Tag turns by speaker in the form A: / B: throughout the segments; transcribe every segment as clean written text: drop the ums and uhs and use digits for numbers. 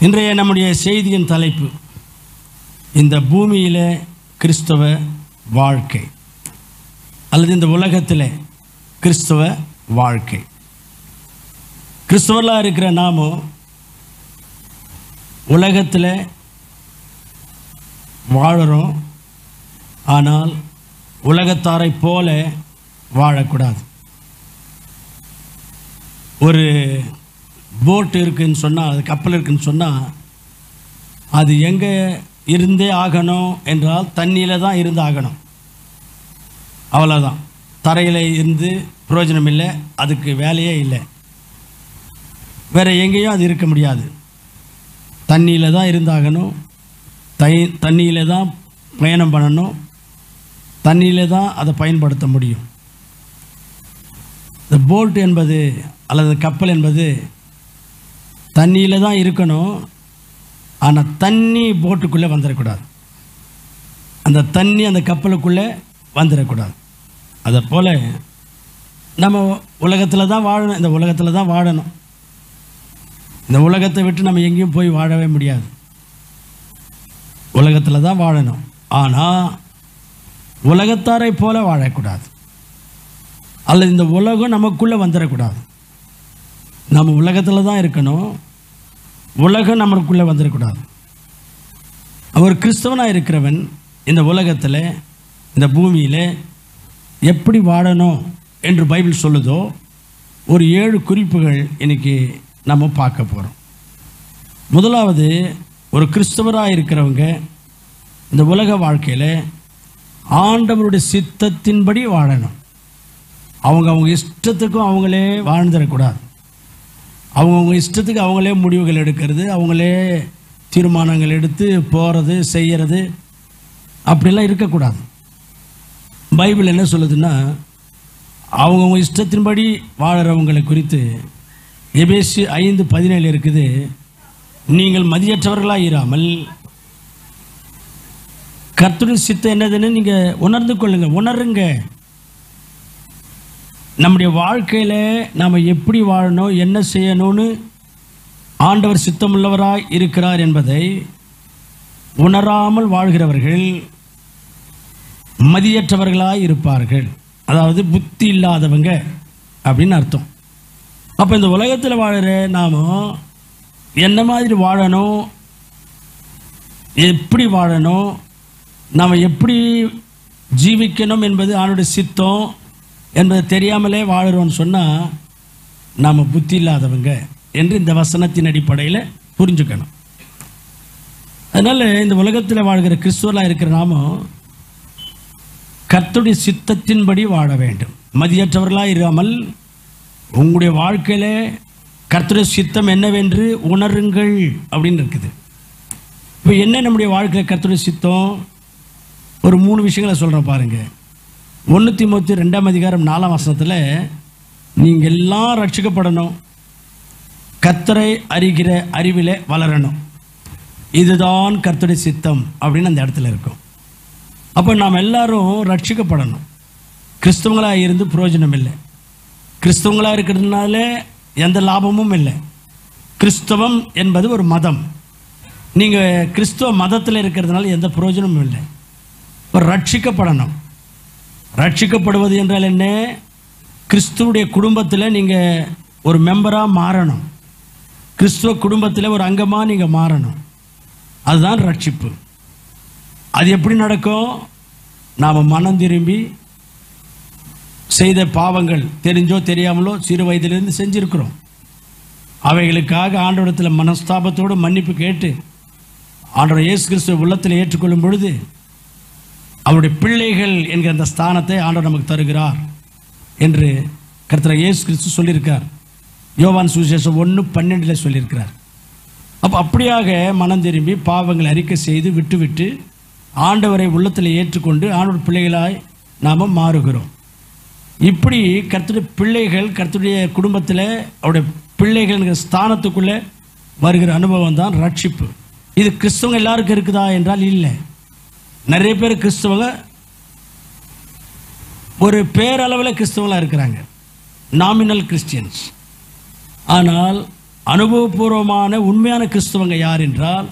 A: இன்றைய நம்முடைய செய்தியின் தலைப்பு இந்த பூமியிலே கிறிஸ்தவ வாழ்க்கை அல்லது இந்த உலகத்தில் கிறிஸ்தவ வாழ்க்கை. கிறிஸ்தவர்களாக இருக்கிற நாமும் உலகத்தில் வாழுறோம், ஆனால் உலகத்தாரை போல வாழக்கூடாது. ஒரு போட் இருக்குதுன்னு சொன்னால், அது கப்பல் இருக்குதுன்னு சொன்னால், அது எங்கே இருந்தே ஆகணும் என்றால் தண்ணியில் தான் இருந்து ஆகணும். அவ்வளோதான். தரையில் இருந்து பிரயோஜனம் இல்லை, அதுக்கு வேலையே இல்லை. வேறு எங்கேயும் அது இருக்க முடியாது. தண்ணியில் தான் இருந்தாகணும், தண்ணியில் தான் பயணம் பண்ணணும், தண்ணியில் தான் அதை பயன்படுத்த முடியும். இந்த போட் என்பது அல்லது கப்பல் என்பது தண்ணியில் தான் இருக்கணும், ஆனால் தண்ணி போட்டுக்குள்ளே வந்துடக்கூடாது, அந்த தண்ணி அந்த கப்பலுக்குள்ளே வந்துடக்கூடாது. அதை போல் நம்ம உலகத்தில் தான் வாழணும், இந்த உலகத்தில் தான் வாழணும். இந்த உலகத்தை விட்டு நம்ம எங்கேயும் போய் வாழவே முடியாது, உலகத்தில் தான் வாழணும். ஆனால் உலகத்தாரை போல வாழக்கூடாது, அல்லது இந்த உலகம் நமக்குள்ளே வந்துடக்கூடாது. நம்ம உலகத்தில் தான் இருக்கணும், உலகம் நமக்குள்ளே வந்துடக்கூடாது. அவர் கிறிஸ்தவனாக இருக்கிறவன் இந்த உலகத்தில் இந்த பூமியில் எப்படி வாழணும் என்று பைபிள் சொல்லுதோ ஒரு 7 குறிப்புகள் இன்றைக்கி நம்ம பார்க்க போகிறோம். முதலாவது, ஒரு கிறிஸ்தவராக இருக்கிறவங்க இந்த உலக வாழ்க்கையில் ஆண்டவருடைய சித்தத்தின்படி வாழணும். அவங்க இஷ்டத்துக்கும் அவங்களே வாழ்ந்துடக்கூடாது. அவங்கவுங்க இஷ்டத்துக்கு அவங்களே முடிவுகள் எடுக்கிறது, அவங்களே தீர்மானங்கள் எடுத்து போகிறது செய்கிறது, அப்படிலாம் இருக்கக்கூடாது. பைபிள் என்ன சொல்லுதுன்னா, அவங்கவுங்க இஷ்டத்தின்படி வாழறவங்களை குறித்து எபேசு 5:17 இருக்குது. நீங்கள் மதியற்றவர்களாக இராமல் கர்த்தருடைய சித்தம் என்னதுன்னு நீங்கள் உணர்ந்து கொள்ளுங்க, உணருங்க. நம்முடைய வாழ்க்கையில் நாம் எப்படி வாழணும், என்ன செய்யணும்னு ஆண்டவர் சித்தமுள்ளவராய் இருக்கிறார் என்பதை உணராமல் வாழ்கிறவர்கள் மதியற்றவர்களாய் இருப்பார்கள். அதாவது புத்தி இல்லாதவங்க அப்படின்னு அர்த்தம். அப்போ இந்த உலகத்தில் வாழற நாம் என்ன மாதிரி வாழணும், எப்படி வாழணும், நாம் எப்படி ஜீவிக்கணும் என்பது ஆண்டவருடைய சித்தம் என்பதை தெரியாமலே வாழுறோன்னு சொன்னால் நாம் புத்தி இல்லாதவங்க என்று இந்த வசனத்தின் அடிப்படையில் புரிஞ்சுக்கணும். அதனால் இந்த உலகத்தில் வாழ்கிற கிறிஸ்துவர்களாக இருக்கிற நாமும் கர்த்தருடைய சித்தத்தின்படி வாழ வேண்டும். மதியற்றவர்களாக இராமல் உங்களுடைய வாழ்க்கையில் கர்த்தருடைய சித்தம் என்னவென்று உணருங்கள் அப்படின்னு இருக்குது. இப்போ என்ன நம்முடைய வாழ்க்கையில் கர்த்தருடைய சித்தம்? ஒரு 3 விஷயங்களை சொல்கிறேன் பாருங்கள். 1 தீமோத்தேயு 2:4 நீங்கள் எல்லாம் ரட்சிக்கப்படணும், கர்த்தரை அறிகிற அறிவிலே வளரணும், இதுதான் கர்த்தருடைய சித்தம் அப்படின்னு அந்த இடத்துல இருக்கும். அப்போ நாம் எல்லாரும் ரட்சிக்கப்படணும். கிறிஸ்தவங்களாக இருந்து பிரயோஜனம் இல்லை, கிறிஸ்தவங்களாக இருக்கிறதுனால எந்த லாபமும் இல்லை. கிறிஸ்தவம் என்பது ஒரு மதம், நீங்கள் கிறிஸ்தவ மதத்தில் இருக்கிறதுனால எந்த பிரயோஜனமும் இல்லை. இப்போ ரட்சிக்கப்படணும். ரட்சிக்கப்படுவது என்றால் என்ன? கிறிஸ்துவுடைய குடும்பத்தில் நீங்கள் ஒரு மெம்பராக மாறணும், கிறிஸ்துவ குடும்பத்தில் ஒரு அங்கமாக நீங்கள் மாறணும், அதுதான் ரட்சிப்பு. அது எப்படி நடக்கும்? நாம் மனம் திரும்பி செய்த பாவங்கள் தெரிஞ்சோ தெரியாமலோ சிறு வயதிலிருந்து செஞ்சுருக்கிறோம், அவைகளுக்காக ஆண்டவரிடத்தில் மனஸ்தாபத்தோடு மன்னிப்பு கேட்டு ஆண்டவர் இயேசு கிறிஸ்துவ உள்ளத்தில் ஏற்றுக்கொள்ளும் பொழுது அவருடைய பிள்ளைகள் என்கிற அந்த ஸ்தானத்தை ஆண்டவர் நமக்கு தருகிறார் என்று கர்த்தர் இயேசு கிறிஸ்து சொல்லியிருக்கார். யோவான் சுவிசேஷம் 1:12 சொல்லியிருக்கிறார். அப்போ அப்படியாக மனம் திரும்பி பாவங்களை அறிக்கை செய்து விட்டு ஆண்டவரை உள்ளத்தில் ஏற்றுக்கொண்டு ஆண்டவர் பிள்ளைகளாய் நாம் மாறுகிறோம். இப்படி கர்த்தருடைய பிள்ளைகள் கர்த்தருடைய குடும்பத்தில் அவருடைய பிள்ளைகள் ஸ்தானத்துக்குள்ளே வருகிற அனுபவம் தான் ரட்சிப்பு. இது கிறிஸ்தவங்க எல்லாருக்கும் இருக்குதா என்றால் இல்லை. நிறைய பேர் கிறிஸ்தவங்க ஒரு பேரளவில் கிறிஸ்தவங்களாக இருக்கிறாங்க, நாமினல் கிறிஸ்டியன்ஸ். ஆனால் அனுபவபூர்வமான உண்மையான கிறிஸ்தவங்க யார் என்றால்,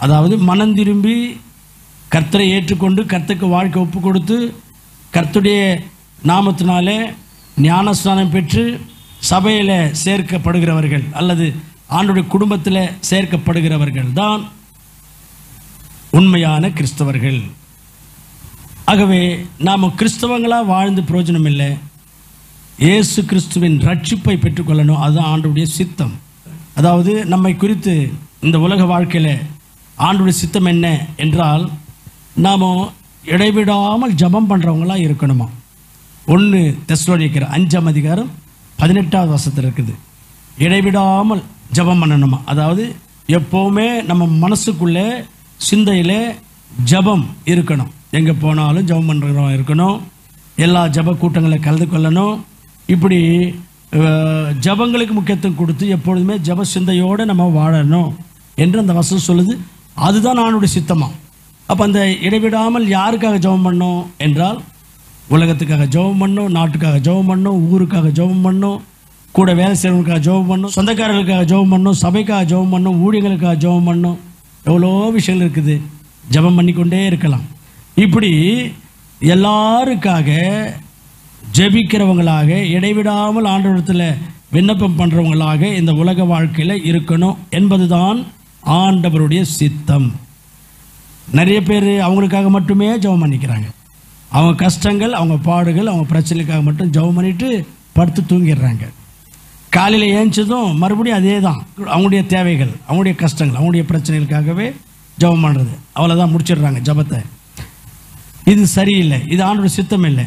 A: அதாவது மனம் திரும்பி கர்த்தரை ஏற்றுக்கொண்டு கர்த்தருக்கு வாழ்க்கை ஒப்பு கொடுத்து கர்த்தருடைய நாமத்தினாலே ஞானஸ்நானம் பெற்று சபையில் சேர்க்கப்படுகிறவர்கள் அல்லது ஆண்டவருடைய குடும்பத்தில் சேர்க்கப்படுகிறவர்கள் தான் உண்மையான கிறிஸ்தவர்கள். ஆகவே நாம் கிறிஸ்தவங்களாக வாழ்ந்து பிரயோஜனம் இல்லை. இயேசு கிறிஸ்துவின் ரட்சிப்பை பெற்றுக்கொள்ளணும். அதுதான் ஆண்டவருடைய சித்தம். அதாவது நம்மை குறித்து இந்த உலக வாழ்க்கையில் ஆண்டவருடைய சித்தம் என்ன என்றால், நாம் இடைவிடாமல் ஜபம் பண்ணுறவங்களாக இருக்கணுமா. 1 தெசலோனிக்கர் 5ஆம் அதிகாரம் 18வது வசனத்தில் இருக்குது. இடைவிடாமல் ஜபம் பண்ணணுமா. அதாவது எப்போவுமே நம்ம மனசுக்குள்ளே சிந்தையில் ஜபம் இருக்கணும். எங்கே போனாலும் ஜபம் பண்ணுறவங்க இருக்கணும். எல்லா ஜப கூட்டங்களில் கலந்து கொள்ளணும். இப்படி ஜபங்களுக்கு முக்கியத்துவம் கொடுத்து எப்பொழுதுமே ஜப சிந்தையோடு நம்ம வாழணும் என்று அந்த வசனம் சொல்லுது. அதுதான் ஆண்டவருடைய சித்தமா. அப்போ அந்த இடைவிடாமல் யாருக்காக ஜபம் பண்ணணும் என்றால், உலகத்துக்காக ஜபம் பண்ணணும், நாட்டுக்காக ஜபம் பண்ணணும், ஊருக்காக ஜபம் பண்ணணும், கூட வேலை செய்கிறவங்களுக்காக ஜபம் பண்ணணும், சொந்தக்காரர்களுக்காக ஜபம் பண்ணணும், சபைக்காக ஜபம் பண்ணணும், ஊழியர்களுக்காக ஜபம் பண்ணணும். எவ்வளோ விஷயங்கள் இருக்குது. ஜபம் பண்ணிக்கொண்டே இருக்கலாம். இப்படி எல்லாருக்காக ஜெபிக்கிறவங்களாக இடைவிடாமல் ஆண்டவரிடத்தில் விண்ணப்பம் பண்ணுறவங்களாக இந்த உலக வாழ்க்கையில் இருக்கணும் என்பது தான் ஆண்டவருடைய சித்தம். நிறைய பேர் அவங்களுக்காக மட்டுமே ஜெபம் பண்ணிக்கிறாங்க. அவங்க கஷ்டங்கள், அவங்க பாடுகள், அவங்க பிரச்சனைக்காக மட்டும் ஜெபம் பண்ணிட்டு படுத்து தூங்கிடுறாங்க. காலையில் ஏஞ்சதும் மறுபடியும் அதே தான். அவங்களுடைய தேவைகள், அவங்களுடைய கஷ்டங்கள், அவங்களுடைய பிரச்சனைகளுக்காகவே ஜெபம் பண்ணுறது, அவ்வளோதான் முடிச்சிடுறாங்க ஜெபத்தை. இது சரியில்லை. இது ஆண்டவருடைய சித்தம் இல்லை.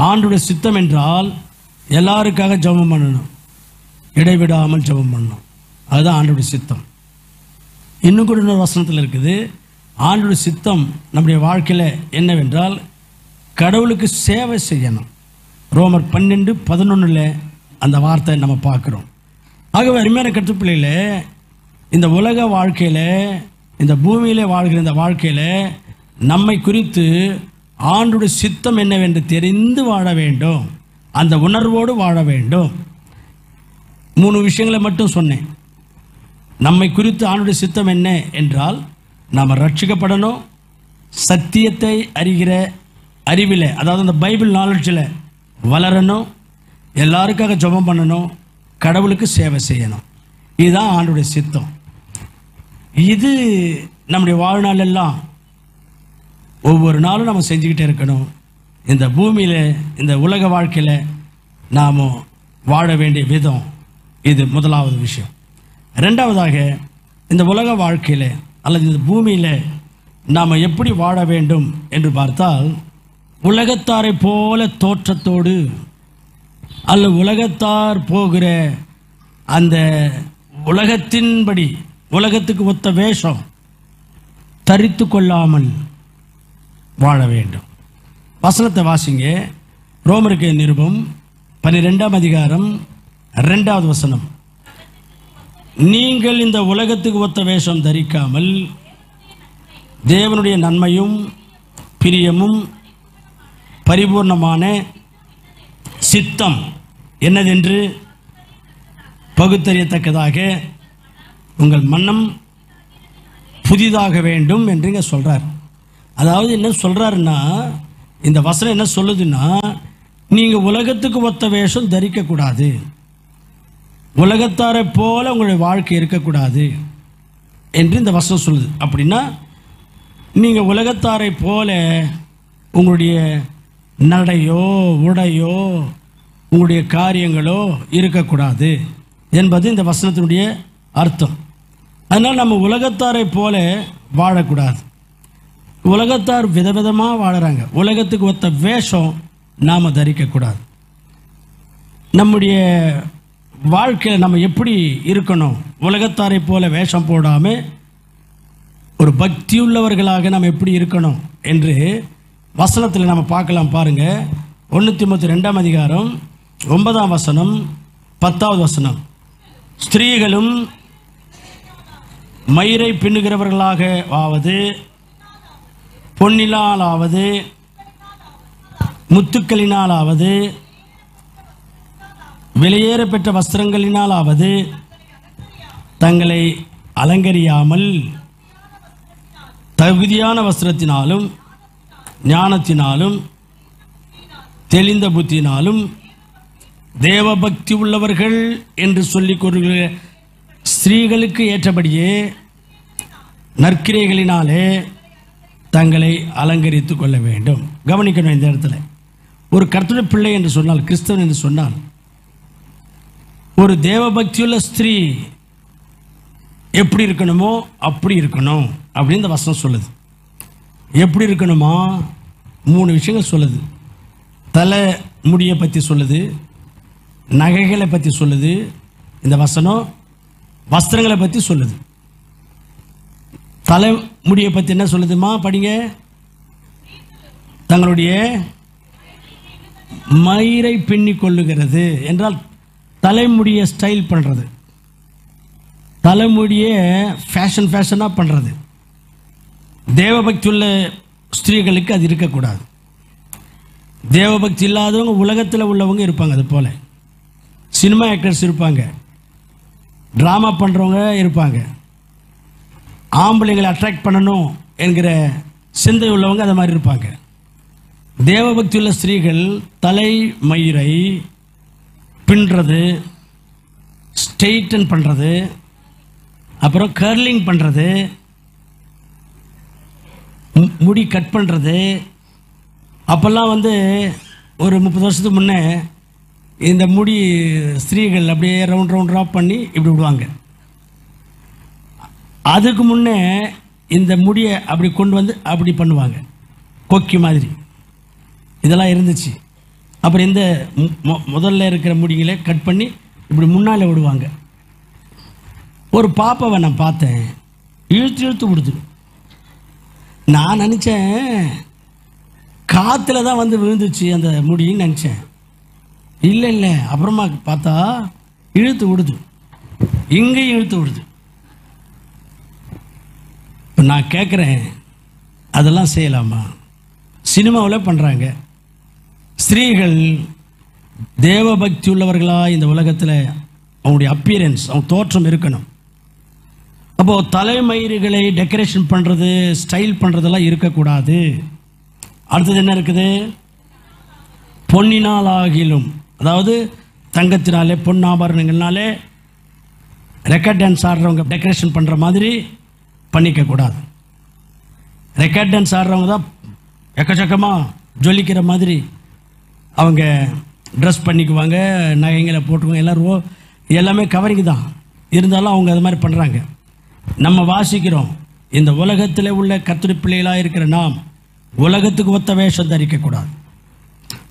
A: ஆண்டவருடைய சித்தம் என்றால் எல்லாருக்காக ஜெபம் பண்ணணும், இடைவிடாமல் ஜெபம் பண்ணணும். அதுதான் ஆண்டவருடைய சித்தம். இன்னும் கூட இன்னொரு வசனத்தில் இருக்குது, ஆண்டவருடைய சித்தம் நம்முடைய வாழ்க்கையில் என்னவென்றால் கடவுளுக்கு சேவை செய்யணும். ரோமர் 12:11 அந்த வார்த்தை நம்ம பார்க்குறோம். ஆகவே அருமையான கற்றுப்பிள்ளையில் இந்த உலக வாழ்க்கையில், இந்த பூமியில் வாழ்கிற இந்த வாழ்க்கையில் நம்மை குறித்து ஆண்டவருடைய சித்தம் என்னவென்று தெரிந்து வாழ வேண்டும். அந்த உணர்வோடு வாழ வேண்டும். 3 விஷயங்களை மட்டும் சொன்னேன். நம்மை குறித்து ஆண்டவருடைய சித்தம் என்ன என்றால், நாம் ரட்சிக்கப்படணும், சத்தியத்தை அறிகிற அறிவில், அதாவது அந்த பைபிள் நாலேஜில் வளரணும், எல்லாருக்காக ஜெபம் பண்ணணும், கடவுளுக்கு சேவை செய்யணும். இதுதான் ஆண்டவருடைய சித்தம். இது நம்முடைய வாழ்நாளெல்லாம் ஒவ்வொரு நாளும் நம்ம செஞ்சுக்கிட்டே இருக்கணும். இந்த பூமியில், இந்த உலக வாழ்க்கையில் நாம் வாழ வேண்டிய விதம் இது முதலாவது விஷயம். ரெண்டாவதாக, இந்த உலக வாழ்க்கையில் அல்லது இந்த பூமியில் நாம் எப்படி வாழ வேண்டும் என்று பார்த்தால், உலகத்தாரை போல தோற்றத்தோடு அல்ல உலகத்தார் போகிற அந்த உலகத்தின்படி உலகத்துக்கு ஒத்த வேஷம் தரித்து கொள்ளாமல் வாழ வேண்டும். வசனத்தை வாசிங்க. ரோமருக்கு நிருபம் 12ஆம் அதிகாரம் 2வது வசனம். நீங்கள் இந்த உலகத்துக்கு ஒத்த வேஷம் தரிக்காமல் தேவனுடைய நன்மையும் பிரியமும் பரிபூர்ணமான சித்தம் என்னதென்று பகுத்தறியத்தக்கதாக உங்கள் மனம் புதிதாக வேண்டும் என்று இங்கே சொல்கிறார். அதாவது என்ன சொல்கிறாருன்னா, இந்த வசனம் என்ன சொல்லுதுன்னா, நீங்கள் உலகத்துக்கு ஒத்த வேஷம் தரிக்கக்கூடாது, உலகத்தாரை போல உங்களுடைய வாழ்க்கை இருக்கக்கூடாது என்று இந்த வசனம் சொல்லுது. அப்படின்னா நீங்கள் உலகத்தாரை போல உங்களுடைய நடையோ உடையோ உங்களுடைய காரியங்களோ இருக்கக்கூடாது என்பது இந்த வசனத்தினுடைய அர்த்தம். அதனால் நம்ம உலகத்தாரை போல வாழக்கூடாது. உலகத்தார் விதவிதமாக வாழறாங்க. உலகத்துக்கு ஒத்த வேஷம் நாம் தரிக்கக்கூடாது. நம்முடைய வாழ்க்கையில் நம்ம எப்படி இருக்கணும், உலகத்தாரை போல வேஷம் போடாமல் ஒரு பக்தியுள்ளவர்களாக நாம் எப்படி இருக்கணும் என்று வசனத்தில் நம்ம பார்க்கலாம். பாருங்கள், 1 தீமோத்தேயு 2ஆம் அதிகாரம் 9ஆம் வசனம் 10வது வசனம். ஸ்திரீகளும் மயிரை பின்னுகிறவர்களாக ஆவது, பொன்னிலாலாவது, முத்துக்களினாலாவது, வெளியேற பெற்ற வஸ்திரங்களினாலாவது தங்களை அலங்கரியாமல் தகுதியான வஸ்திரத்தினாலும் ஞானத்தினாலும் தெளிந்த புத்தினாலும் தேவபக்தி உள்ளவர்கள் என்று சொல்லிக் கொள்கிற ஸ்திரீகளுக்கு ஏற்றபடியே நற்கிரைகளினாலே தங்களை அலங்கரித்துக் கொள்ள வேண்டும். கவனிக்கணும், இந்த இடத்துல ஒரு கர்த்தருடைய பிள்ளை என்று சொன்னால், கிறிஸ்தவன் என்று சொன்னால், ஒரு தேவபக்தியுள்ள ஸ்திரீ எப்படி இருக்கணுமோ அப்படி இருக்கணும் அப்படின்னு இந்த வசனம் சொல்லுது. எப்படி இருக்கணுமா? 3 விஷயங்கள் சொல்லுது. தலை முடியை பற்றி சொல்லுது, நகைகளை பற்றி சொல்லுது, இந்த வசனம் வஸ்திரங்களை பற்றி சொல்லுது. தலை முடியை பற்றி என்ன சொல்லுதுமா? படிங்க. தங்களுடைய மயிரை பின்னிக் கொள்ளுகிறது என்றால் தலைமுடியை ஸ்டைல் பண்ணுறது, தலைமுடியை ஃபேஷனாக பண்ணுறது. தேவபக்தி உள்ள ஸ்திரீகளுக்கு அது இருக்கக்கூடாது. தேவபக்தி இல்லாதவங்க உலகத்தில் உள்ளவங்க இருப்பாங்க. அது போல் சினிமா ஆக்டர்ஸ் இருப்பாங்க, ட்ராமா பண்ணுறவங்க இருப்பாங்க, ஆம்பளைங்களை அட்ராக்ட் பண்ணணும் என்கிற சிந்தை உள்ளவங்க அது மாதிரி இருப்பாங்க. தேவபக்தி உள்ள ஸ்திரீகள் தலை மயிரை பின்னுறது, ஸ்ட்ரெயிட்டன் பண்ணுறது, அப்புறம் கர்லிங் பண்ணுறது, முடி கட் பண்ணுறது. அப்போல்லாம் ஒரு 30 வருஷத்துக்கு முன்னே இந்த முடி ஸ்திரீகள் அப்படியே ரவுண்ட் பண்ணி இப்படி விடுவாங்க. அதுக்கு முன்னே இந்த முடியை அப்படி கொண்டு வந்து அப்படி பண்ணுவாங்க, கொக்கி மாதிரி. இதெல்லாம் இருந்துச்சு. அப்புறம் இந்த முதல்ல இருக்கிற முடிகளை கட் பண்ணி இப்படி முன்னால் விடுவாங்க. ஒரு பாப்பாவை நான் பார்த்தேன், இழுத்து விடுது. நான் நினச்சேன் காற்றுல தான் விழுந்துச்சு அந்த முடின்னு நினச்சேன். இல்லை, அப்புறமா பார்த்தா இழுத்து விடுது, இங்கேயும் இழுத்து விடுது. இப்போ நான் கேட்குறேன், அதெல்லாம் செய்யலாமா? சினிமாவில் பண்ணுறாங்க. ஸ்திரீகள் தேவபக்தி உள்ளவர்களாக இந்த உலகத்தில் அவங்களுடைய அப்பியரன்ஸ், அவங்க தோற்றம் இருக்கணும். அப்போது தலைமயிறுகளை டெக்கரேஷன் பண்ணுறது, ஸ்டைல் பண்ணுறதெல்லாம் இருக்கக்கூடாது. அடுத்தது என்ன இருக்குது? பொன்னினால் ஆகிலும், அதாவது தங்கத்தினாலே பொன்னாபரணங்கள்னாலே ரெக்கார்ட் டான்ஸ் ஆடுறவங்க டெக்கரேஷன் பண்ணுற மாதிரி பண்ணிக்கக்கூடாது. ரெக்கார்ட் டான்ஸ் ஆடுறவங்க தான் எக்கச்சக்கமாக ஜொலிக்கிற மாதிரி அவங்க ட்ரெஸ் பண்ணிக்குவாங்க, நகைங்களை போட்டுக்குவாங்க, எல்லோரும் எல்லாமே கவரிங் தான். இருந்தாலும் அவங்க அது மாதிரி பண்ணுறாங்க. நம்ம வாசிக்கிறோம், இந்த உலகத்தில் உள்ள கர்த்தருடைய பிள்ளைகளாக இருக்கிற நாம் உலகத்துக்கு ஒத்த வேஷம் தரிக்கக்கூடாது.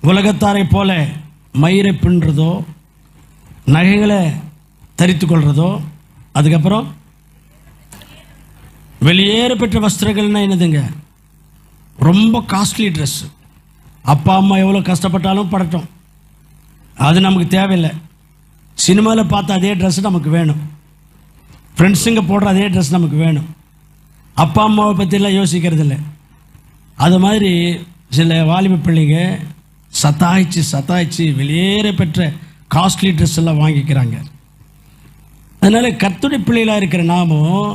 A: உலகத்தாரை போல மயிரை பின்னுறதோ, நகைகளை தரித்து கொள்றதோ, அதுக்கப்புறம் வெளியேற பெற்ற வஸ்திரங்கள்னா என்னதுங்க? ரொம்ப காஸ்ட்லி ட்ரெஸ். அப்பா அம்மா எவ்வளோ கஷ்டப்பட்டாலும் படட்டும், அது நமக்கு தேவையில்லை. சினிமாவில் பார்த்த அதே ட்ரெஸ் நமக்கு வேணும், ஃப்ரெண்ட்ஸுங்க போடுற அதே ட்ரெஸ் நமக்கு வேணும். அப்பா அம்மாவை பற்றிலாம் யோசிக்கிறது இல்லை. அது மாதிரி சில வாலிப பிள்ளைங்க சத்தாய்ச்சி வெளியேற பெற்ற காஸ்ட்லி ட்ரெஸ் எல்லாம் வாங்கிக்கிறாங்க. அதனால் கர்த்தருடைய பிள்ளைகளாக இருக்கிற நாமும்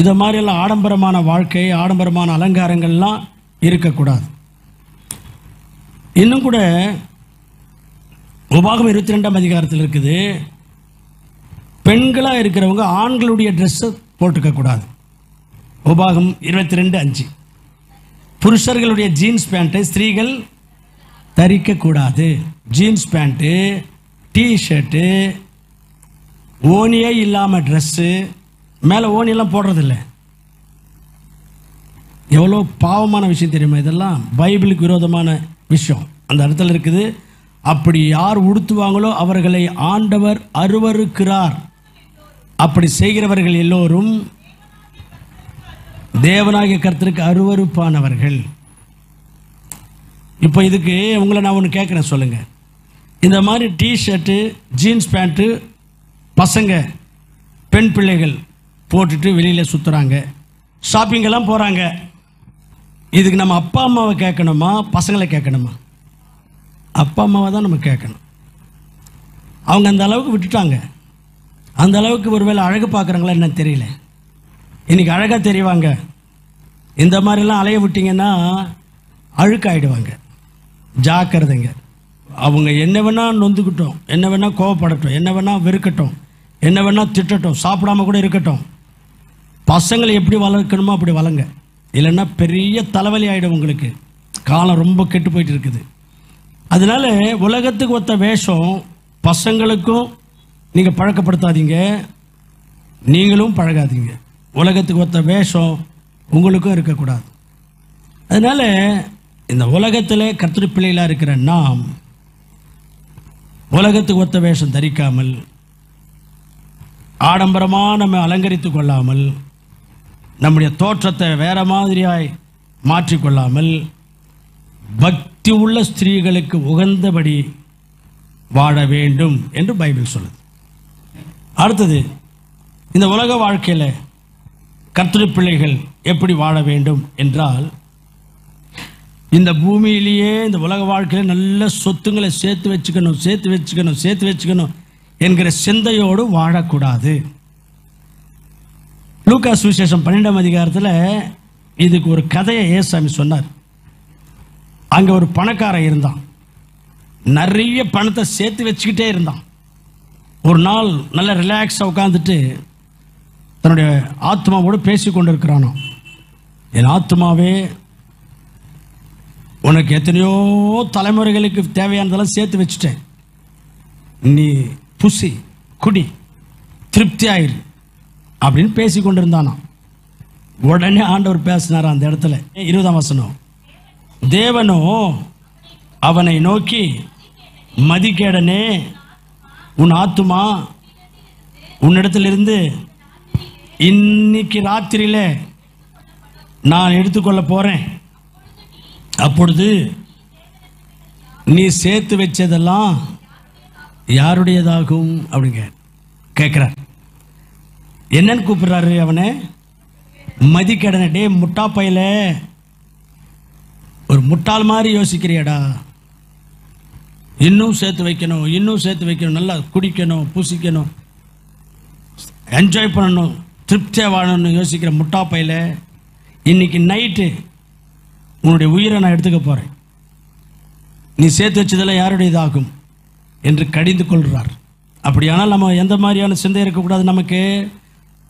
A: இதை மாதிரியெல்லாம் ஆடம்பரமான வாழ்க்கை, ஆடம்பரமான அலங்காரங்கள்லாம் இருக்கக்கூடாது. இன்னும் கூட உபாகம் 22ஆம் அதிகாரத்தில் இருக்குது, பெண்களாக இருக்கிறவங்க ஆண்களுடைய ட்ரெஸ்ஸை போட்டுக்கக்கூடாது. உபாகம் 22:5. புருஷர்களுடைய ஜீன்ஸ் பேண்ட்டை ஸ்திரீகள் தரிக்கக்கூடாது. ஜீன்ஸ் பேண்ட்டு, டிஷர்ட்டு, ஓனியே இல்லாமல் ட்ரெஸ்ஸு, மேலே ஓனியெல்லாம் போடுறதில்ல. எவ்வளோ பாவமான விஷயம் தெரியுமா? இதெல்லாம் பைபிளுக்கு விரோதமான விஷயம் அந்த இடத்துல இருக்குது. அப்படி யார் உடுத்துவாங்களோ அவர்களை ஆண்டவர் அருவருக்கிறார். அப்படி செய்கிறவர்கள் எல்லோரும் தேவனாகிய கர்த்தருக்கு அருவருப்பானவர்கள். இப்போ இதுக்கு உங்களை நான் ஒன்று கேட்குறேன், சொல்லுங்கள். இந்த மாதிரி டிஷர்ட்டு, ஜீன்ஸ் பேண்ட்டு பசங்க, பெண் பிள்ளைகள் போட்டுட்டு வெளியில் சுற்றுறாங்க, ஷாப்பிங்கெல்லாம் போகிறாங்க. இதுக்கு நம்ம அப்பா அம்மாவை கேட்கணுமா, பசங்களை கேட்கணுமா? அப்பா அம்மாவை தான் நம்ம கேட்கணும். அவங்க அந்த அளவுக்கு விட்டுட்டாங்க. அந்த அளவுக்கு ஒருவேளை அழகு பார்க்குறாங்களா என்னன்னு தெரியல. இன்றைக்கி அழகாக தெரிவாங்க. இந்த மாதிரிலாம் அலைய விட்டிங்கன்னா அழுக்காயிடுவாங்க. ஜாக்கிரதைங்க. அவங்க என்ன வேணால் நொந்துக்கிட்டோம், என்ன வேணால் கோவப்படட்டும், என்ன வேணால் வெறுக்கட்டும், என்ன வேணால் திட்டட்டும், சாப்பிடாம கூட இருக்கட்டும், பசங்களை எப்படி வளர்க்கணுமோ அப்படி வளங்க. இல்லைன்னா பெரிய தலைவலி ஆகிடும் உங்களுக்கு. காலம் ரொம்ப கெட்டு போயிட்டு இருக்குது. அதனால உலகத்துக்கு ஒத்த வேஷம் பசங்களுக்கும் நீங்கள் பழக்கப்படுத்தாதீங்க, நீங்களும் பழகாதீங்க. உலகத்துக்கு ஒத்த வேஷம் உங்களுக்கும் இருக்கக்கூடாது. அதனால் இந்த உலகத்தில் கர்த்தருடைய பிள்ளைகளாக இருக்கிற நாம் உலகத்துக்கு ஒத்த வேஷம் தரிக்காமல், ஆடம்பரமாக நம்ம அலங்கரித்து கொள்ளாமல், நம்முடைய தோற்றத்தை வேறு மாதிரியாய் மாற்றிக்கொள்ளாமல், பக்தி உள்ள ஸ்திரீகளுக்கு உகந்தபடி வாழ வேண்டும் என்று பைபிள் சொல்லுது. அடுத்தது, இந்த உலக வாழ்க்கையில் கர்த்தருடைய பிள்ளைகள் எப்படி வாழ வேண்டும் என்றால், இந்த பூமியிலேயே இந்த உலக வாழ்க்கையில் நல்ல சொத்துங்களை சேர்த்து வச்சுக்கணும் என்கிற சிந்தையோடு வாழக்கூடாது. லூக்கா சுவிசேஷம் 12ஆம் அதிகாரத்தில் இதுக்கு ஒரு கதையை ஏசாமி சொன்னார். அங்கே ஒரு பணக்காரன் இருந்தான். நிறைய பணத்தை சேர்த்து வச்சுக்கிட்டே இருந்தான். ஒரு நாள் நல்ல ரிலாக்ஸாக உட்காந்துட்டு தன்னுடைய ஆத்மாவோடு பேசி கொண்டு இருக்கிறானோ, என் ஆத்மாவே, உனக்கு எத்தனையோ தலைமுறைகளுக்கு தேவையானதெல்லாம் சேர்த்து வச்சுட்டேன், நீ புசி, குடி, திருப்தி ஆயிரு அப்படின்னு பேசி கொண்டிருந்தானா. உடனே ஆண்டவர் பேசினார் அந்த இடத்துல. 20ஆம் வசனம், தேவனோ அவனை நோக்கி, மதிகேடனே, உன் ஆத்துமா உன்னிடத்திலிருந்து இன்னைக்கு ராத்திரியில நான் எடுத்துக்கொள்ள போறேன். அப்பொழுது நீ சேர்த்து வச்சதெல்லாம் யாருடையதாகும் அப்படிங்க கேட்கிறார். என்னன்னு கூப்பிடுறாரு அவனை? மதிக்கடனை. டே முட்டா பையில, ஒரு முட்டாள் மாதிரி யோசிக்கிறியடா, இன்னும் சேர்த்து வைக்கணும், நல்லா குடிக்கணும், புசிக்கணும், என்ஜாய் பண்ணணும், திருப்தியாக வாழணும்னு யோசிக்கிற முட்டா பையில, இன்னைக்கு நைட்டு உன்னுடைய உயிரை நான் எடுத்துக்க போகிறேன். நீ சேர்த்து வச்சதெல்லாம் யாருடையதாகும் என்று கடிந்து கொள்கிறார். அப்படியானால் நம்ம எந்த மாதிரியான சிந்தை இருக்கக்கூடாது? நமக்கு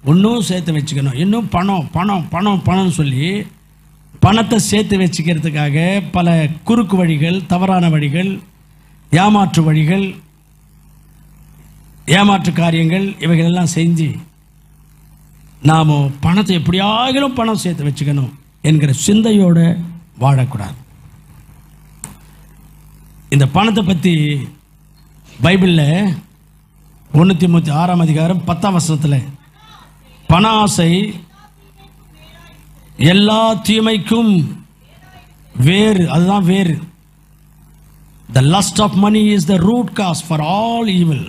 A: இன்னும் சேர்த்து வச்சுக்கணும், இன்னும் பணம்னு சொல்லி பணத்தை சேர்த்து வச்சுக்கிறதுக்காக பல குறுக்கு வழிகள், தவறான வழிகள், ஏமாற்று வழிகள், ஏமாற்று காரியங்கள் இவைகளெல்லாம் செஞ்சு நாம் பணத்தை எப்படியாகிலும் பணம் சேர்த்து வச்சுக்கணும் என்கிற சிந்தையோடு வாழக்கூடாது. இந்த பணத்தை பற்றி பைபிளில் 136ஆம் அதிகாரம் 10ஆம் வசனத்தில், பண ஆசை எல்லா தீமைக்கும் வேறு, அதுதான் வேறு. The lust of money is the root cause for all evil.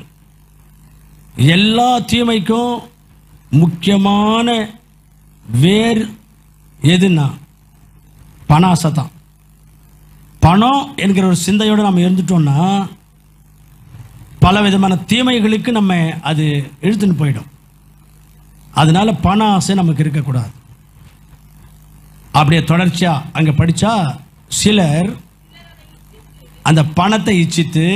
A: எல்லா தீமைக்கும் முக்கியமான வேறு எதுன்னா பண ஆசை தான். பணம் என்கிற ஒரு சிந்தையோடு நம்ம இருந்துட்டோம்னா பல விதமான தீமைகளுக்கு நம்ம அது இழுத்துன்னு போயிடும். அதனால பண ஆசை நமக்கு இருக்கக்கூடாது. அப்படியே தொடர்ச்சியா அங்கே படித்தா சிலர் அந்த பணத்தை இச்சித்து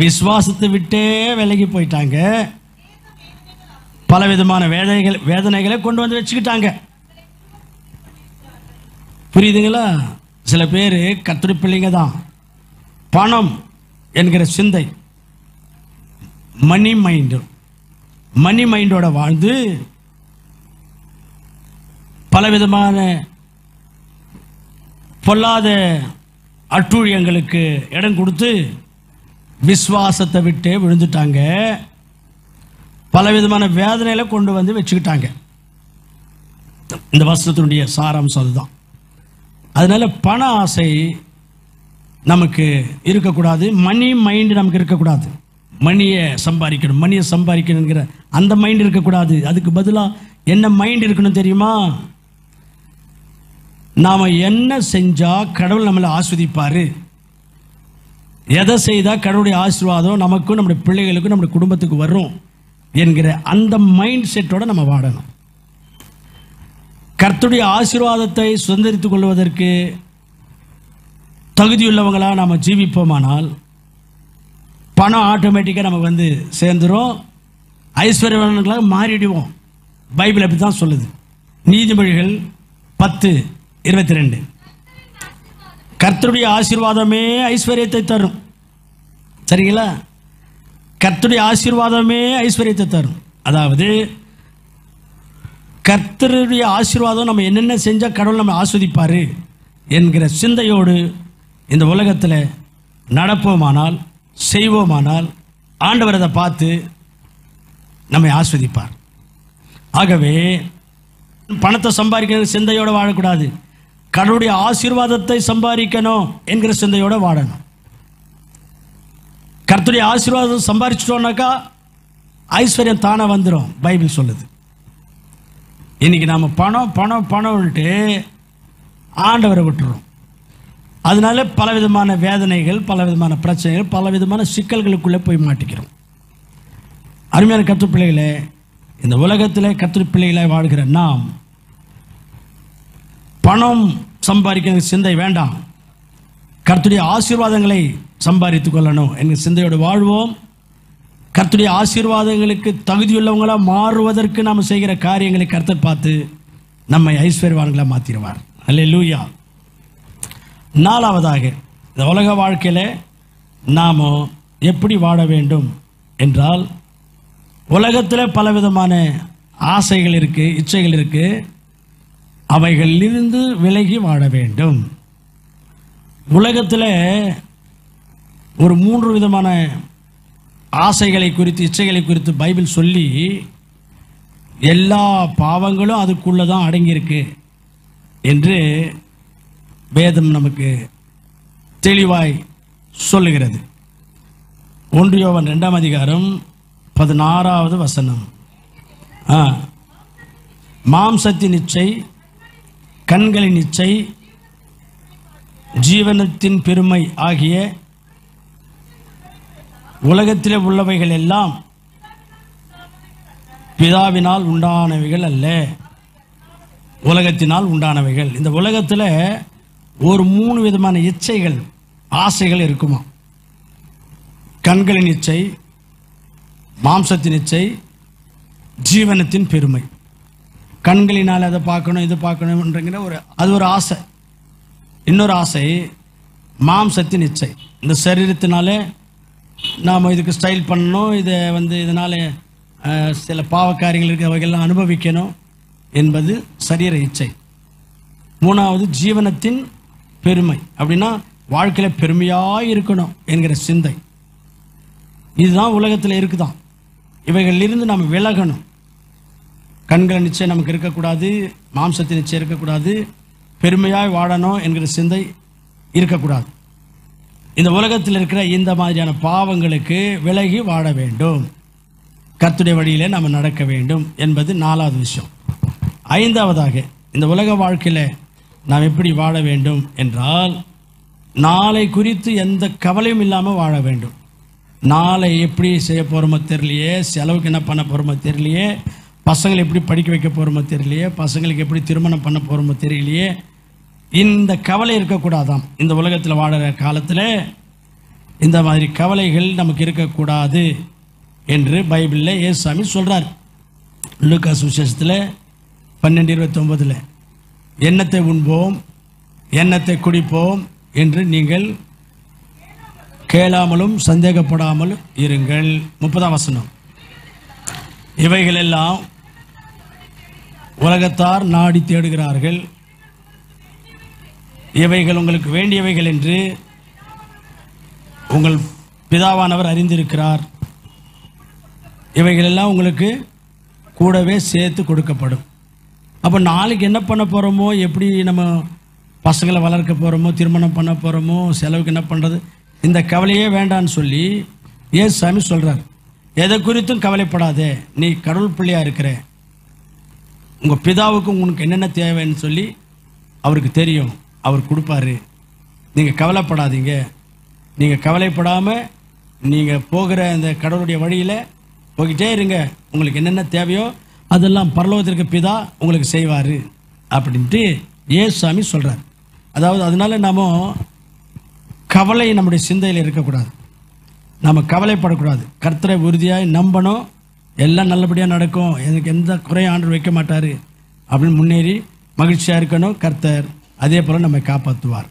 A: விசுவாசத்தை விட்டே விலகி போயிட்டாங்க. பல விதமான வேதனைகளை கொண்டு வந்து வச்சுக்கிட்டாங்க. புரியுதுங்களா? சில பேர் கர்த்தருடைய பிள்ளைங்க தான், பணம் என்கிற சிந்தை, மணி மைண்டோட வாழ்ந்து பலவிதமான பொல்லாத அட்டூழியங்களுக்கு இடம் கொடுத்து விசுவாசத்தை விட்டு விழுந்துட்டாங்க. பலவிதமான வேதனையில கொண்டு வந்து வச்சுக்கிட்டாங்க. இந்த வசனத்தினுடைய சாராம்சம் அதுதான். அதனால பண ஆசை நமக்கு இருக்கக்கூடாது. மணி மைண்டு நமக்கு இருக்கக்கூடாது. மணியை சம்பாதிக்கணுங்கிற அந்த மைண்ட் இருக்கக்கூடாது. அதுக்கு பதிலாக என்ன மைண்ட் இருக்கணும் தெரியுமா? நாம் என்ன செஞ்சால் கடவுள் நம்மளை ஆஸ்வதிப்பார், எதை செய்தால் கடவுளுடைய ஆசீர்வாதம் நமக்கும் நம்முடைய பிள்ளைகளுக்கும் நம்முடைய குடும்பத்துக்கு வரும் என்கிற அந்த மைண்ட் செட்டோட நம்ம வாழணும். கர்த்தருடைய ஆசீர்வாதத்தை சுதந்திரித்துக் கொள்வதற்கு தகுதியுள்ளவங்களாக நாம் ஜீவிப்போமானால் பணம் ஆட்டோமேட்டிக்காக நமக்கு வந்து சேர்ந்துடும், ஐஸ்வர்யவான்களாக மாறிடுவோம். பைபிள் அப்படி தான் சொல்லுது. நீதிமொழிகள் 10:22 கர்த்தருடைய ஆசீர்வாதமே ஐஸ்வர்யத்தை தரும். சரிங்களா? கர்த்தருடைய ஆசீர்வாதமே ஐஸ்வர்யத்தை தரும். அதாவது கர்த்தருடைய ஆசீர்வாதம் நம்ம என்னென்ன செஞ்சால் கடவுள் நம்ம ஆஸ்வதிப்பார் என்கிற சிந்தையோடு இந்த உலகத்தில் நடப்போமானால், செய்வோமானால் ஆண்டவர் அதை பார்த்து நம்மை ஆஸ்வதிப்பார். ஆகவே பணத்தை சம்பாதிக்கிற சிந்தையோடு வாழக்கூடாது, கடவுளுடைய ஆசீர்வாதத்தை சம்பாதிக்கணும் என்கிற சிந்தையோடு வாழணும். கர்த்தருடைய ஆசீர்வாதம் சம்பாதிச்சிட்டோம்னாக்கா ஐஸ்வர்யம் தானே வந்துடும், பைபிள் சொல்லுது. இன்னைக்கு நம்ம பணம் பணம் பணம்ட்டு ஆண்டவரை விட்டுறோம். அதனால பலவிதமான வேதனைகள், பலவிதமான பிரச்சனைகள், பலவிதமான சிக்கல்களுக்குள்ளே போய் மாட்டிக்கிறோம். அருமையான கர்த்தர் பிள்ளைகளே, இந்த உலகத்தில் கர்த்தர் பிள்ளைகளை வாழ்கிற நாம் பணம் சம்பாதிக்கிற சிந்தை வேண்டாம், கர்த்தருடைய ஆசீர்வாதங்களை சம்பாதித்துக் கொள்ளணும் என்கிற சிந்தையோடு வாழ்வோம். கர்த்தருடைய ஆசீர்வாதங்களுக்கு தகுதியுள்ளவங்களாக மாறுவதற்கு நாம் செய்கிற காரியங்களை கர்த்தர் பார்த்து நம்மை ஐஸ்வர்யவான்களாக மாற்றிடுவார். அல்லேலூயா. நாலாவதாக, இந்த உலக வாழ்க்கையில் நாம் எப்படி வாழ வேண்டும் என்றால், உலகத்தில் பலவிதமான ஆசைகள் இருக்குது, இச்சைகள் இருக்குது, அவைகளிலிருந்து விலகி வாழ வேண்டும். உலகத்தில் ஒரு 3 விதமான ஆசைகளை குறித்து, இச்சைகளை குறித்து பைபிள் சொல்லி எல்லா பாவங்களும் அதுக்குள்ளே தான் அடங்கியிருக்கு என்று வேதம் நமக்கு தெளிவாய் சொல்லுகிறது. 1 யோவான் 2ஆம் அதிகாரம் 16வது வசனம். மாம்சத்தின் இச்சை, கண்களின் இச்சை, ஜீவனத்தின் பெருமை ஆகிய உலகத்திலே உள்ளவைகள் எல்லாம் பிதாவினால் உண்டானவைகள் அல்ல, உலகத்தினால் உண்டானவைகள். இந்த உலகத்தில் ஒரு 3 விதமான இச்சைகள், ஆசைகள் இருக்குமா. கண்களின் இச்சை, மாம்சத்தின் இச்சை, ஜீவனத்தின் பெருமை. கண்களினால் அதை பார்க்கணும், இது பார்க்கணும்ன்றங்கிற அது ஒரு ஆசை. இன்னொரு ஆசை மாம்சத்தின் இச்சை. இந்த சரீரத்தினாலே நாம் இதுக்கு ஸ்டைல் பண்ணணும், இதை வந்து இதனால் சில பாவக்காரியங்கள் இருக்கிற வகையெல்லாம் அனுபவிக்கணும் என்பது சரீர இச்சை. 3வது ஜீவனத்தின் பெருமை. அப்படின்னா வாழ்க்கையில் பெருமையாக இருக்கணும் என்கிற சிந்தை. இதுதான் உலகத்தில் இருக்குதான். இவைகளிலிருந்து நாம் விலகணும். கண்கள் நிச்சயம் நமக்கு இருக்கக்கூடாது, மாம்சத்தின் நிச்சயம் இருக்கக்கூடாது, பெருமையாய் வாழணும் என்கிற சிந்தை இருக்கக்கூடாது. இந்த உலகத்தில் இருக்கிற இந்த மாதிரியான பாவங்களுக்கு விலகி வாழ வேண்டும், கர்த்தருடைய வழியிலே நாம் நடக்க வேண்டும் என்பது 4வது விஷயம். 5வதாக, இந்த உலக வாழ்க்கையில் நாம் எப்படி வாழ வேண்டும் என்றால், நாளை குறித்து எந்த கவலையும் இல்லாமல் வாழ வேண்டும். நாளை எப்படி செய்ய போகிறோமோ தெரியலையே, செலவுக்கு என்ன பண்ண போகிறோமோ தெரியலையே, பசங்களை எப்படி படிக்க வைக்க போகிறோமோ தெரியலையே, பசங்களுக்கு எப்படி திருமணம் பண்ண போகிறோமோ தெரியலையே, இந்த கவலை இருக்கக்கூடாதாம். இந்த உலகத்தில் வாழற காலத்தில் இந்த மாதிரி கவலைகள் நமக்கு இருக்கக்கூடாது என்று பைபிளில் இயேசுசாமி சொல்கிறார். லூக்கா சுவிசேஷத்தில் 12:29 எண்ணத்தை உண்போம், எண்ணத்தை குடிப்போம் என்று நீங்கள் கேளாமலும் சந்தேகப்படாமல் இருங்கள். 30ஆம் வசனம். இவைகளெல்லாம் உலகத்தார் நாடி தேடுகிறார்கள், இவைகள் உங்களுக்கு வேண்டியவைகள் என்று உங்கள் பிதாவானவர் அறிந்திருக்கிறார். இவைகளெல்லாம் உங்களுக்கு கூடவே சேர்த்து கொடுக்கப்படும். அப்போ நாளைக்கு என்ன பண்ண போகிறோமோ, எப்படி நம்ம பசங்களை வளர்க்க போகிறோமோ, திருமணம் பண்ண போகிறோமோ, செலவுக்கு என்ன பண்ணுறது, இந்த கவலையே வேண்டான்னு சொல்லி இயேசுசாமி சொல்கிறார். எதை குறித்தும் கவலைப்படாதே, நீ கடவுள் பிள்ளையாக இருக்கிற, உங்கள் பிதாவுக்கு உங்களுக்கு என்னென்ன தேவைன்னு சொல்லி அவருக்கு தெரியும், அவர் கொடுப்பாரு, நீங்கள் கவலைப்படாதீங்க நீங்கள் கவலைப்படாமல் நீங்கள் போகிற அந்த கடவுளுடைய வழியில் போய்கிட்டே இருங்க. உங்களுக்கு என்னென்ன தேவையோ அதெல்லாம் பரலோகத்திற்கு பிதா உங்களுக்கு செய்வார் அப்படின்ட்டு ஏசாமி சொல்கிறார். அதாவது அதனால நாம் கவலை நம்முடைய சிந்தையில் இருக்கக்கூடாது, நாம் கவலைப்படக்கூடாது. கர்த்தரை உறுதியாக நம்பணும், எல்லாம் நல்லபடியாக நடக்கும், எனக்கு எந்த குறையும் ஆண்டவர் வைக்க மாட்டார் அப்படின்னு முன்னேறி மகிழ்ச்சியாக இருக்கணும். கர்த்தர் அதே போல் நம்மை காப்பாற்றுவார்.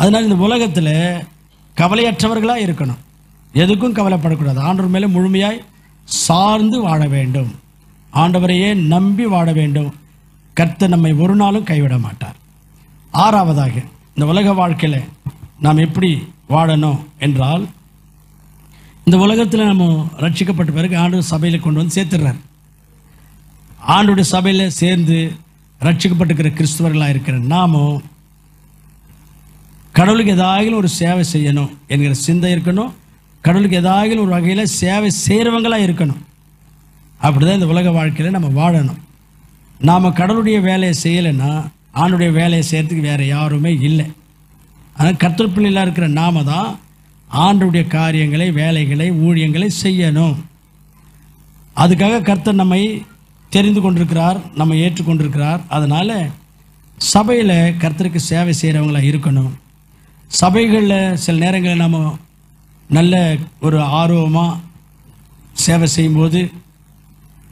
A: அதனால் இந்த உலகத்தில் கவலையற்றவர்களாக இருக்கணும், எதுக்கும் கவலைப்படக்கூடாது. ஆண்டவர் மேலே முழுமையாய் சார்ந்து வாழ வேண்டும், ஆண்டவரையே நம்பி வாழ வேண்டும். கர்த்தர் நம்மை ஒரு நாளும் கைவிட மாட்டார். ஆறாவதாக இந்த உலக வாழ்க்கையில் நாம் எப்படி வாழணும் என்றால், இந்த உலகத்தில் நம்ம ரட்சிக்கப்பட்ட பிறகு ஆண்டவர் சபையில் கொண்டு வந்து சேர்த்துடுறார். ஆண்டோடைய சபையில் சேர்ந்து ரட்சிக்கப்பட்டிருக்கிற கிறிஸ்துவர்களாக இருக்கிற நாமும் கடவுளுக்கு ஏதாகிலும் ஒரு சேவை செய்யணும் என்கிற சிந்தை இருக்கணும். கடவுளுக்கு ஏதாகிலும் ஒரு வகையில் சேவை செய்கிறவங்களாக இருக்கணும். அப்படிதான் இந்த உலக வாழ்க்கையில் நம்ம வாழணும். நாம் கடவுளுடைய வேலையை செய்யலைன்னா ஆண்டுடைய வேலையை செய்கிறதுக்கு வேறு யாருமே இல்லை. ஆனால் கர்த்தர் பிள்ளைகளாக இருக்கிற நாம தான் ஆண்டுடைய காரியங்களை, வேலைகளை, ஊழியங்களை செய்யணும். அதுக்காக கர்த்தர் நம்மை தெரிந்து கொண்டிருக்கிறார், நம்ம ஏற்றுக்கொண்டிருக்கிறார். அதனால் சபையில் கர்த்தருக்கு சேவை செய்கிறவங்களாக இருக்கணும். சபைகளில் சில நேரங்களில் நம்ம நல்ல ஒரு ஆர்வமாக சேவை செய்யும்போது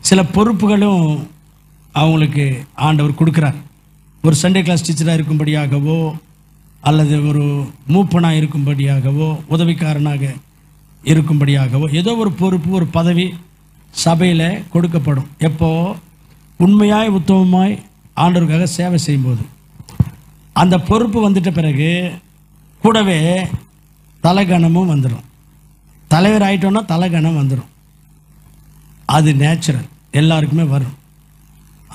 A: சில பொறுப்புகளும் அவங்களுக்கு ஆண்டவர் கொடுக்குறார். ஒரு சண்டே கிளாஸ் டீச்சராக இருக்கும்படியாகவோ அல்லது ஒரு மூப்பனாக இருக்கும்படியாகவோ உதவிக்காரனாக இருக்கும்படியாகவோ ஏதோ ஒரு பொறுப்பு, ஒரு பதவி சபையில் கொடுக்கப்படும். எப்போ உண்மையாய் உத்தமமாய் ஆண்டவருக்காக சேவை செய்யும்போது அந்த பொறுப்பு வந்துட்ட பிறகு கூடவே தலைகணமும் வந்துடும். தலைவர் ஆகிட்டோன்னா தலைகணம் வந்துடும். அது நேச்சுரல், எல்லாருக்குமே வரும்.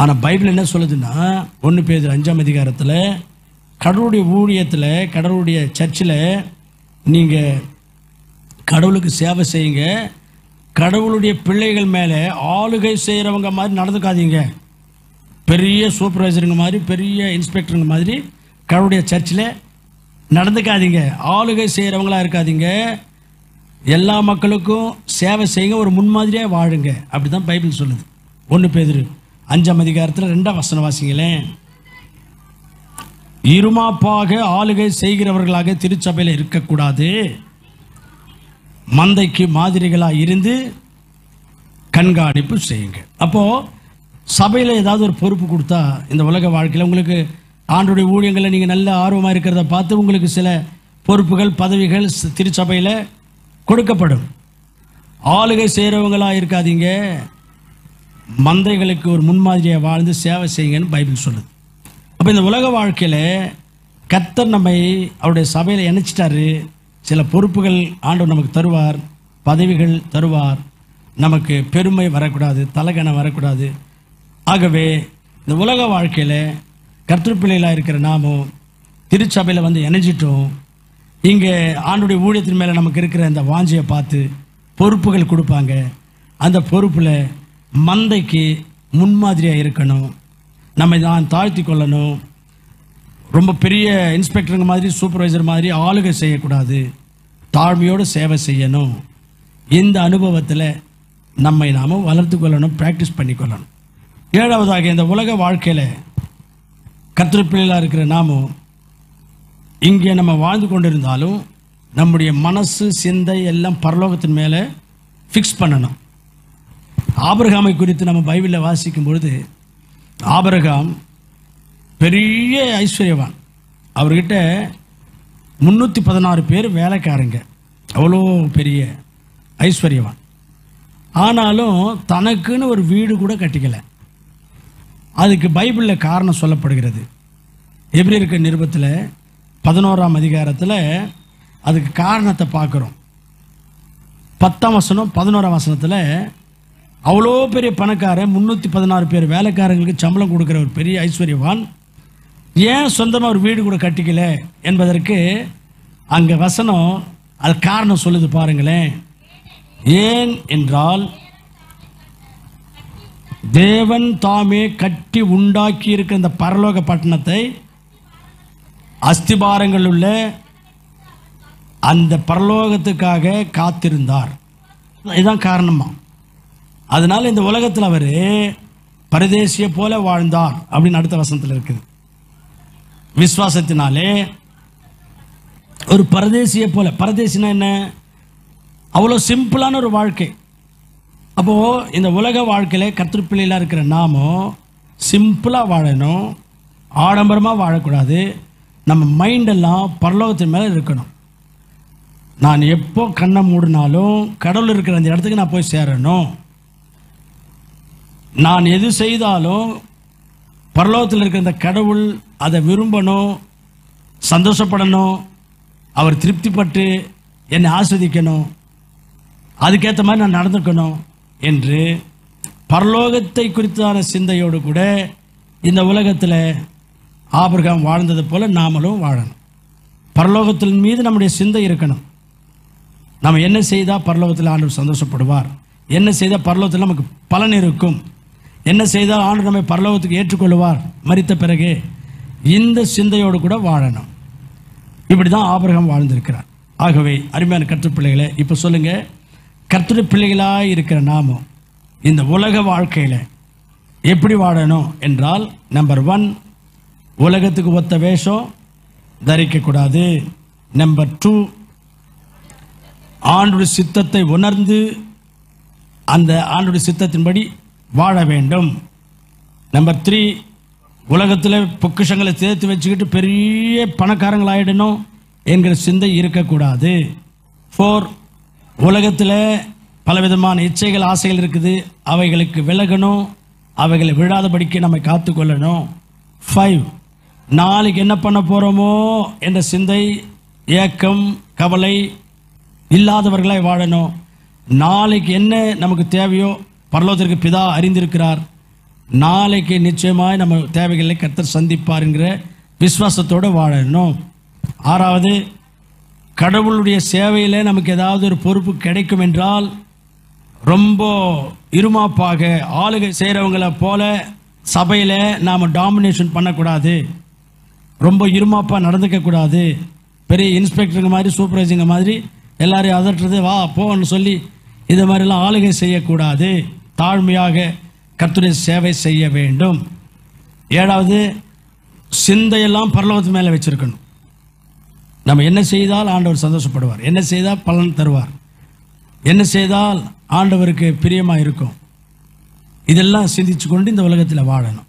A: ஆனால் பைபிள் என்ன சொல்லுதுன்னா 1 பேதுரு 5ஆம் அதிகாரத்தில் கடவுளுடைய ஊழியத்தில், கடவுளுடைய சர்ச்சில் நீங்கள் கடவுளுக்கு சேவை செய்யுங்க, கடவுளுடைய பிள்ளைகள் மேலே ஆளுகை செய்கிறவங்க மாதிரி நடந்துக்காதீங்க. பெரிய சூப்பர்வைசருங்க மாதிரி, பெரிய இன்ஸ்பெக்டருங்க மாதிரி கடவுளுடைய சர்ச்சில் நடந்துக்காதீங்க. ஆளுகை செய்கிறவங்களாக இருக்காதீங்க. எல்லா மக்களுக்கும் சேவை செய்யுங்க, ஒரு முன்மாதிரியாக வாழுங்க. அப்படி தான் பைபிள் சொல்லுது. 1 பேதுரு 5ஆம் அதிகாரத்தில் 2ஆம் வசனம் வாசிங்களேன். இருமாப்பாக ஆளுகை செய்கிறவர்களாக திருச்சபையில் இருக்கக்கூடாது, மந்தைக்கு மாதிரிகளாக இருந்து கண்காணிப்பு செய்யுங்க. அப்போது சபையில் ஏதாவது ஒரு பொறுப்பு கொடுத்தா இந்த உலக வாழ்க்கையில் உங்களுக்கு ஆண்டுடைய ஊழியங்களில் நீங்கள் நல்ல ஆர்வமாக இருக்கிறத பார்த்து உங்களுக்கு சில பொறுப்புகள், பதவிகள் திருச்சபையில் கொடுக்கப்படும். ஆளுகை செய்கிறவங்களாக இருக்காதீங்க, மந்தைகளுக்கு ஒரு முன்மாதிரியாக வாழ்ந்து சேவை செய்யுங்கன்னு பைபிள் சொல்லுது. அப்போ இந்த உலக வாழ்க்கையில் கர்த்தர் நம்மை அவருடைய சபையில் இணைச்சிட்டாரு. சில பொறுப்புகள் ஆண்டவர் நமக்கு தருவார், பதவிகள் தருவார். நமக்கு பெருமை வரக்கூடாது, தலைகணம் வரக்கூடாது. ஆகவே இந்த உலக வாழ்க்கையில் கர்த்தர் பிள்ளைகளாக இருக்கிற நாமும் திருச்சபையில் வந்து இணைஞ்சிட்டோம். இங்கே ஆண்டுடைய ஊழியத்தின் மேலே நமக்கு இருக்கிற அந்த வாஞ்சியை பார்த்து பொறுப்புகள் கொடுப்பாங்க. அந்த பொறுப்பில் மந்தைக்கு முன்மாதிரியாக இருக்கணும், நம்மை தான் தாழ்த்தி கொள்ளணும். ரொம்ப பெரிய இன்ஸ்பெக்டருங்க மாதிரி, சூப்பர்வைசர் மாதிரி ஆளுகை செய்யக்கூடாது, தாழ்மையோடு சேவை செய்யணும். இந்த அனுபவத்தில் நம்மை நாம் வளர்த்து கொள்ளணும், ப்ராக்டிஸ் பண்ணிக்கொள்ளணும். ஏழாவதாக இந்த உலக வாழ்க்கையில் கர்த்தர் பிள்ளைகளாக இருக்கிற நாமும் இங்கே நம்ம வாழ்ந்து கொண்டிருந்தாலும் நம்முடைய மனசு, சிந்தை எல்லாம் பரலோகத்தின் மேலே ஃபிக்ஸ் பண்ணணும். ஆபிரகாமை குறித்து நம்ம பைபிளில் வாசிக்கும் பொழுது, ஆபிரகாம் பெரிய ஐஸ்வர்யவான். அவர்கிட்ட 316 பேர் வேலைக்காரங்க, அவ்வளோ பெரிய ஐஸ்வர்யவான். ஆனாலும் தனக்குன்னு ஒரு வீடு கூட கட்டிக்கலை. அதுக்கு பைபிளில் காரணம் சொல்லப்படுகிறது. எபிரேயருக்கு நிருபத்தில் 11ஆம் அதிகாரத்தில் அதுக்கு காரணத்தை பார்க்குறோம். 10ஆம் வசனம் 11ஆம் வசனத்தில் அவ்வளோ பெரிய பணக்காரன், 316 பேர் வேலைக்காரங்களுக்கு சம்பளம் கொடுக்குற ஒரு பெரிய ஐஸ்வர்யவான் ஏன் சொந்தமாக ஒரு வீடு கூட கட்டிக்கல என்பதற்கு அங்கே வசனம் அது காரணம் சொல்லுது. பாருங்களேன், ஏன் என்றால் தேவன் தாமே கட்டி உண்டாக்கி இருக்கிற இந்த பரலோக பட்டணத்தை அஸ்திபாரங்கள் உள்ள அந்த பரலோகத்துக்காக காத்திருந்தார். இதுதான் காரணமா. அதனால இந்த உலகத்தில் அவர் பரதேசிய போல வாழ்ந்தார் அப்படின்னு அடுத்த வசனத்தில் இருக்குது. விசுவாசத்தினாலே ஒரு பரதேசிய போல, பரதேசினா என்ன, அவ்வளோ சிம்பிளான ஒரு வாழ்க்கை. அப்போது இந்த உலக வாழ்க்கையில் கர்த்தர் பிள்ளைகளாக இருக்கிற நாமும் சிம்பிளாக வாழணும், ஆடம்பரமாக வாழக்கூடாது. நம்ம மைண்டெல்லாம் பரலோகத்தின் மேலே இருக்கணும். நான் எப்போ கண்ணை மூடினாலும் கடவுள் இருக்கிற அந்த இடத்துக்கு நான் போய் சேரணும். நான் எது செய்தாலும் பரலோகத்தில் இருக்கிற அந்த கடவுள் அதை விரும்பணும், சந்தோஷப்படணும், அவர் திருப்திப்பட்டு என்னை ஆஸ்வதிக்கணும், அதுக்கேற்ற மாதிரி நான் நடந்துக்கணும் என்று பரலோகத்தை குறித்தான சிந்தையோடு கூட இந்த உலகத்தில் ஆபிரகாம் வாழ்ந்தது போல நாமளும் வாழணும். பரலோகத்தின் மீது நம்முடைய சிந்தை இருக்கணும். நம்ம என்ன செய்தால் பரலோகத்தில் ஆண்டவர் சந்தோஷப்படுவார், என்ன செய்தால் பரலோகத்தில் நமக்கு பலன் இருக்கும், என்ன செய்தால் ஆண்டவர் நம்மை பரலோகத்துக்கு ஏற்றுக்கொள்வார் மரித்த பிறகு, இந்த சிந்தையோடு கூட வாழணும். இப்படி தான் ஆபிரகாம் வாழ்ந்திருக்கிறார். ஆகவே அருமையான கர்த்தர் பிள்ளைகளை, இப்போ சொல்லுங்கள், கர்த்தர் பிள்ளைகளாக இருக்கிற நாமும் இந்த உலக வாழ்க்கையில் எப்படி வாழணும் என்றால், நம்பர் 1, உலகத்துக்கு ஒத்த வேஷம் தரிக்கக்கூடாது. நம்பர் 2, ஆண்டவருடைய சித்தத்தை உணர்ந்து அந்த ஆண்டவருடைய சித்தத்தின்படி வாழ வேண்டும். நம்பர் 3, உலகத்தில் பொக்கிஷங்களை சேர்த்து வச்சுக்கிட்டு பெரிய பணக்காரங்களாயிடணும் என்கிற சிந்தை இருக்கக்கூடாது. 4, உலகத்தில் பலவிதமான இச்சைகள் ஆசைகள் இருக்குது, அவைகளுக்கு விலகணும், அவைகளை விழாதபடிக்கு நம்மை காத்துக்கொள்ளணும். 5, நாளைக்கு என்ன பண்ண போகிறோமோ என்ற சிந்தை, ஏக்கம், கவலை இல்லாதவர்களாய் வாழணும். நாளைக்கு என்ன நமக்கு தேவையோ பரலோகத்திற்கு பிதா அறிந்திருக்கிறார், நாளைக்கு நிச்சயமாய் நம்ம தேவைகளை கர்த்தர் சந்திப்பார் என்கிற விசுவாசத்தோடு வாழணும். 6வது, கடவுளுடைய சேவையில் நமக்கு ஏதாவது ஒரு பொறுப்பு கிடைக்கும் என்றால் ரொம்ப இருமாப்பாக ஆளுகை செய்கிறவங்களை போல சபையில் நாம் டாமினேஷன் பண்ணக்கூடாது, ரொம்ப இருமாப்பாக நடந்துக்கக்கூடாது. பெரிய இன்ஸ்பெக்டருங்க மாதிரி சூப்பர்வைசிங்க மாதிரி எல்லாரையும் அதட்டுறது, வா போன்னு சொல்லி இது மாதிரிலாம் ஆளுகை செய்யக்கூடாது. தாழ்மையாக கர்த்தருடைய சேவை செய்ய வேண்டும். 7வது, சிந்தையெல்லாம் பரலோகத்து மேலே வச்சிருக்கணும். நம்ம என்ன செய்தால் ஆண்டவர் சந்தோஷப்படுவார், என்ன செய்தால் பலன் தருவார், என்ன செய்தால் ஆண்டவருக்கு பிரியமாக இருக்கும், இதெல்லாம் சிந்திச்சு கொண்டு இந்த உலகத்தில் வாழணும்.